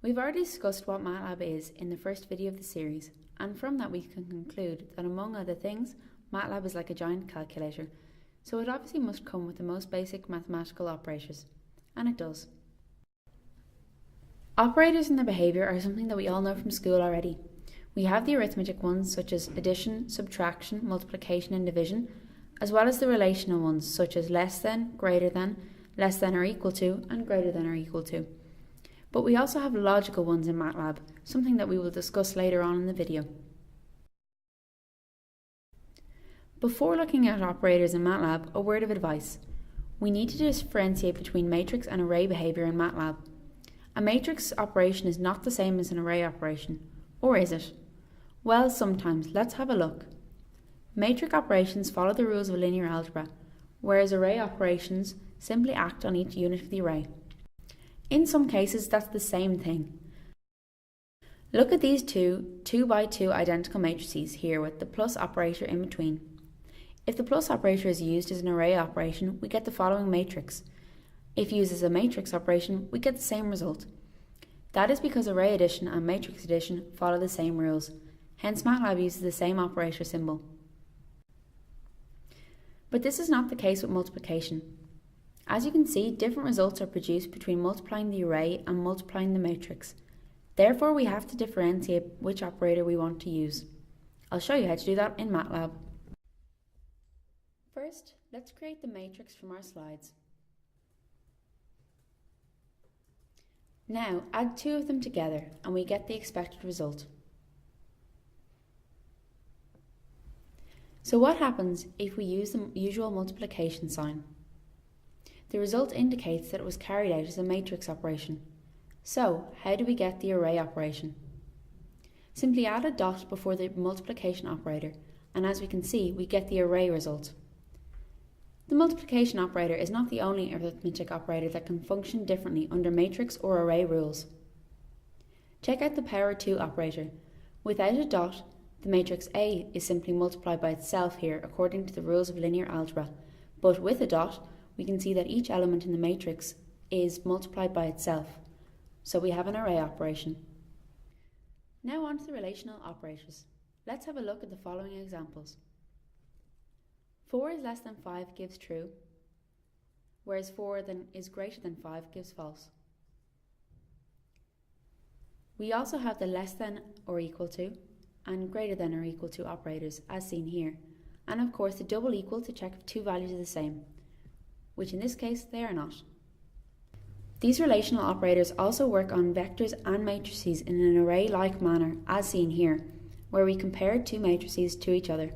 We've already discussed what Matlab is in the first video of the series, and from that we can conclude that among other things, Matlab is like a giant calculator, so it obviously must come with the most basic mathematical operators, and it does. Operators and their behaviour are something that we all know from school already. We have the arithmetic ones such as addition, subtraction, multiplication and division, as well as the relational ones such as less than, greater than, less than or equal to, and greater than or equal to. But we also have logical ones in Matlab, something that we will discuss later on in the video. Before looking at operators in Matlab, a word of advice. We need to differentiate between matrix and array behaviour in Matlab. A matrix operation is not the same as an array operation, or is it? Well, sometimes. Let's have a look. Matrix operations follow the rules of linear algebra, whereas array operations simply act on each unit of the array. In some cases, that's the same thing. Look at these two 2x2 identical matrices here with the plus operator in between. If the plus operator is used as an array operation, we get the following matrix. If used as a matrix operation, we get the same result. That is because array addition and matrix addition follow the same rules, hence Matlab uses the same operator symbol. But this is not the case with multiplication. As you can see, different results are produced between multiplying the array and multiplying the matrix. Therefore, we have to differentiate which operator we want to use. I'll show you how to do that in Matlab. First, let's create the matrix from our slides. Now, add two of them together and we get the expected result. So what happens if we use the usual multiplication sign? The result indicates that it was carried out as a matrix operation. So, how do we get the array operation? Simply add a dot before the multiplication operator, and as we can see, we get the array result. The multiplication operator is not the only arithmetic operator that can function differently under matrix or array rules. Check out the power 2 operator. Without a dot, the matrix A is simply multiplied by itself here according to the rules of linear algebra, but with a dot, we can see that each element in the matrix is multiplied by itself, so we have an array operation. Now on to the relational operators. Let's have a look at the following examples. 4 is less than 5 gives true, whereas 4 is greater than 5 gives false. We also have the less than or equal to and greater than or equal to operators as seen here, and of course the double equal to check if two values are the same, which in this case they are not. These relational operators also work on vectors and matrices in an array-like manner as seen here, where we compare two matrices to each other.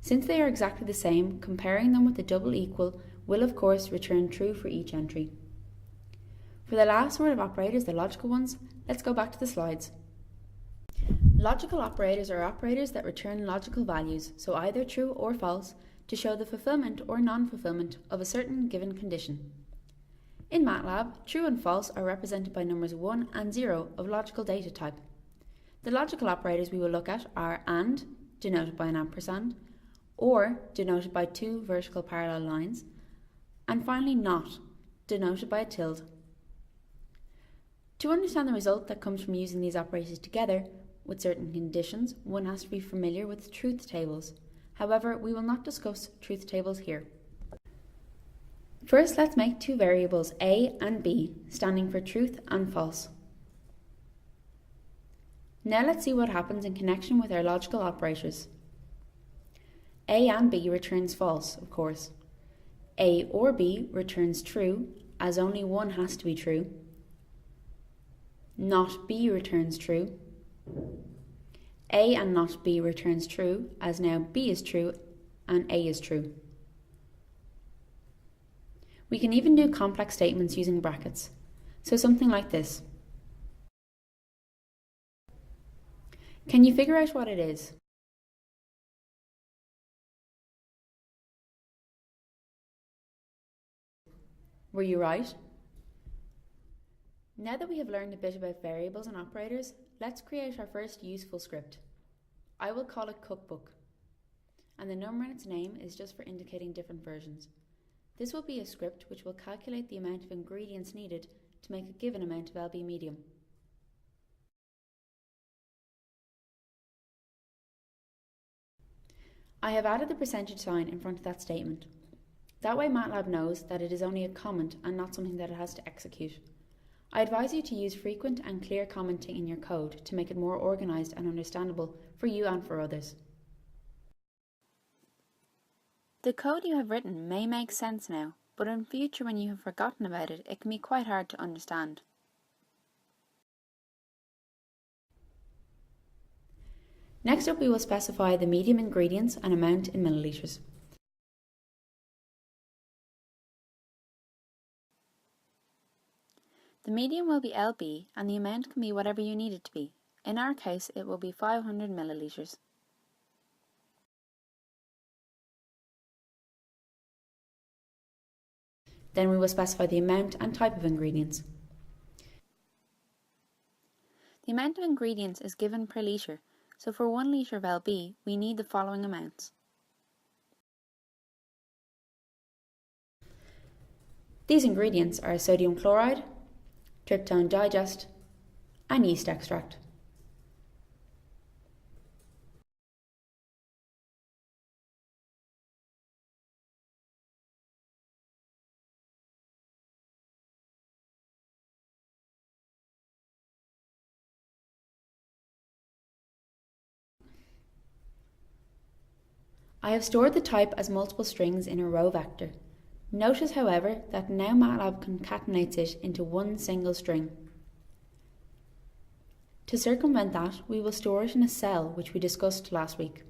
Since they are exactly the same, comparing them with the double equal will of course return true for each entry. For the last sort of operators, the logical ones, let's go back to the slides. Logical operators are operators that return logical values, so either true or false, to show the fulfillment or non-fulfillment of a certain given condition. In Matlab, true and false are represented by numbers 1 and 0 of logical data type. The logical operators we will look at are AND, denoted by an ampersand, OR, denoted by two vertical parallel lines, and finally NOT, denoted by a tilde. To understand the result that comes from using these operators together, with certain conditions, one has to be familiar with truth tables. However, we will not discuss truth tables here. First, let's make two variables a and b, standing for truth and false. Now let's see what happens in connection with our logical operators. A and b returns false, of course. A or b returns true, as only one has to be true. Not b returns true. A and not b returns true, as now b is true and a is true. We can even do complex statements using brackets, so something like this. Can you figure out what it is? Were you right? Now that we have learned a bit about variables and operators, let's create our first useful script. I will call it Cookbook, and the number in its name is just for indicating different versions. This will be a script which will calculate the amount of ingredients needed to make a given amount of LB medium. I have added the percentage sign in front of that statement. That way Matlab knows that it is only a comment and not something that it has to execute. I advise you to use frequent and clear commenting in your code to make it more organised and understandable for you and for others. The code you have written may make sense now, but in future when you have forgotten about it, it can be quite hard to understand. Next up, we will specify the medium ingredients and amount in millilitres. The medium will be LB and the amount can be whatever you need it to be. In our case, it will be 500 millilitres. Then we will specify the amount and type of ingredients. The amount of ingredients is given per litre, so for 1 litre of LB, we need the following amounts. These ingredients are sodium chloride, tryptone digest, and yeast extract. I have stored the type as multiple strings in a row vector. Notice, however, that now Matlab concatenates it into one single string. To circumvent that, we will store it in a cell which we discussed last week.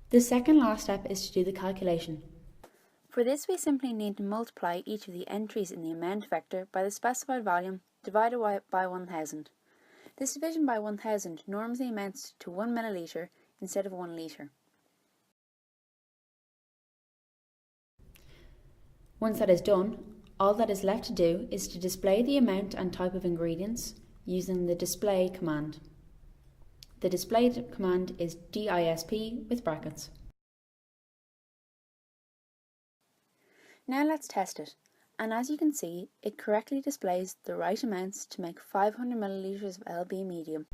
The second last step is to do the calculation. For this, we simply need to multiply each of the entries in the amount vector by the specified volume divided by 1000. This division by 1000 normally amounts to 1 millilitre instead of 1 litre. Once that is done, all that is left to do is to display the amount and type of ingredients using the display command. The display command is disp with brackets. Now let's test it, and as you can see, it correctly displays the right amounts to make 500 millilitres of LB medium.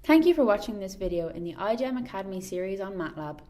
Thank you for watching this video in the iGEM Academy series on Matlab.